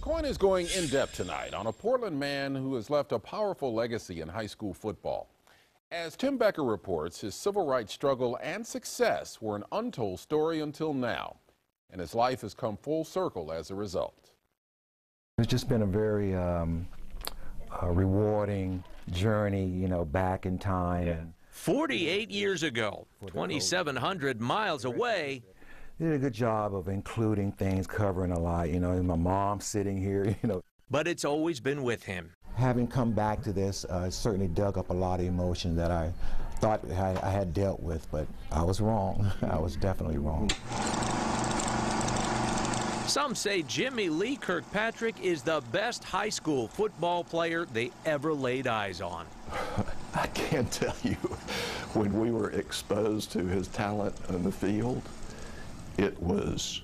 KOIN is going in depth tonight on a Portland man who has left a powerful legacy in high school football. As Tim Becker reports, his civil rights struggle and success were an untold story until now, and his life has come full circle as a result. It's just been a very rewarding journey, back in time. 48 years ago, 2,700 miles away. Did a good job of including things, covering a lot, my mom sitting here, But it's always been with him. Having come back to this, certainly dug up a lot of emotion that I thought I had dealt with, but I was wrong. I was definitely wrong. Some say Jimmy Lee Kirkpatrick is the best high school football player they ever laid eyes on. I can't tell you, when we were exposed to his talent on the field, it was,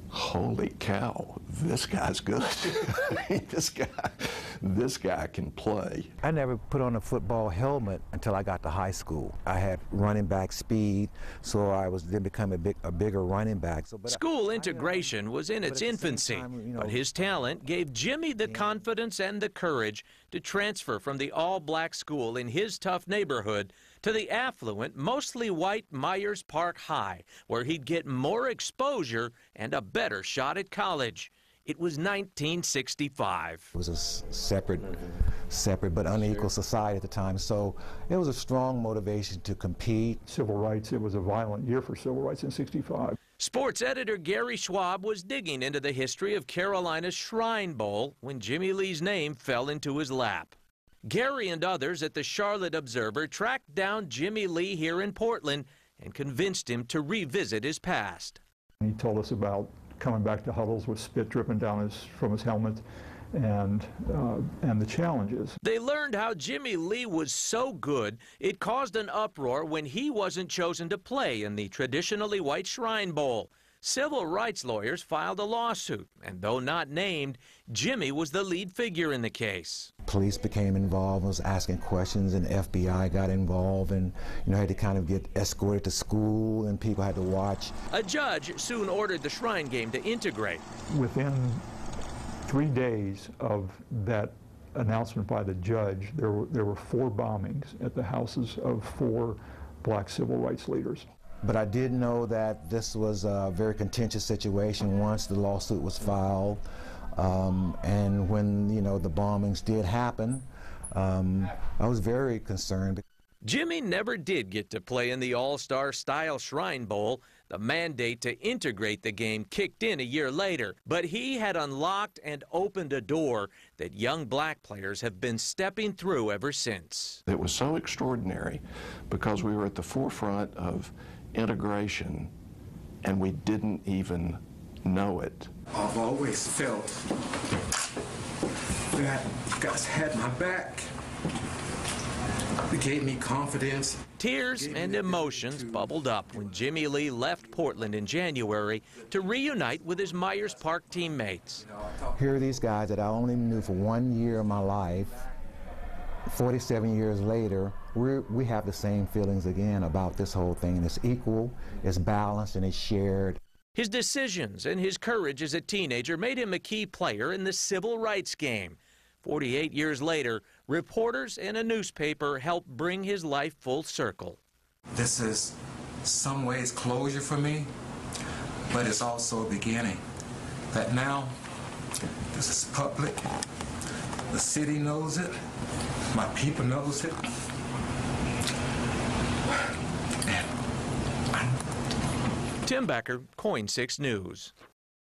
holy cow, this guy's good. This guy can play. I never put on a football helmet until I got to high school. I had running back speed, so I was then becoming a bigger running back. School integration was in its infancy, but his talent gave Jimmy the confidence and the courage to transfer from the all-black school in his tough neighborhood to the affluent, mostly white Myers Park High, where he'd get more exposure and a better shot at college. It was 1965. It was a separate but unequal society at the time, so it was a strong motivation to compete. Civil rights, it was a violent year for civil rights in '65. Sports editor Gary Schwab was digging into the history of Carolina's Shrine Bowl when Jimmy Lee's name fell into his lap. Gary and others at the Charlotte Observer tracked down Jimmy Lee here in Portland and convinced him to revisit his past. He told us about coming back to huddles with spit dripping down from his helmet and the challenges. They learned how Jimmy Lee was so good it caused an uproar when he wasn't chosen to play in the traditionally white Shrine Bowl. Civil rights lawyers filed a lawsuit, and though not named, Jimmy was the lead figure in the case. Police became involved, was asking questions, and the FBI got involved, and had to kind of get escorted to school, and people had to watch. A judge soon ordered the Shrine game to integrate. Within 3 days of that announcement by the judge, there were 4 bombings at the houses of 4 black civil rights leaders. But I did know that this was a very contentious situation once the lawsuit was filed. And when, the bombings did happen, I was very concerned. Jimmy never did get to play in the All-Star style Shrine Bowl. The mandate to integrate the game kicked in a year later, but he had unlocked and opened a door that young black players have been stepping through ever since. It was so extraordinary because we were at the forefront of integration and we didn't even know it. I've always felt that you guys had my back. It gave me confidence. Tears and emotions bubbled up when Jimmy Lee left Portland in January to reunite with his Myers Park teammates. Here are these guys that I only knew for 1 year of my life. 47 years later, we have the same feelings again about this whole thing. It's equal, it's balanced, and it's shared. His decisions and his courage as a teenager made him a key player in the civil rights game. 48 years later, reporters and a newspaper helped bring his life full circle. This is some ways closure for me, but it's also a beginning. That now, this is public. The city knows it. My people knows it. Tim Becker, KOIN 6 News.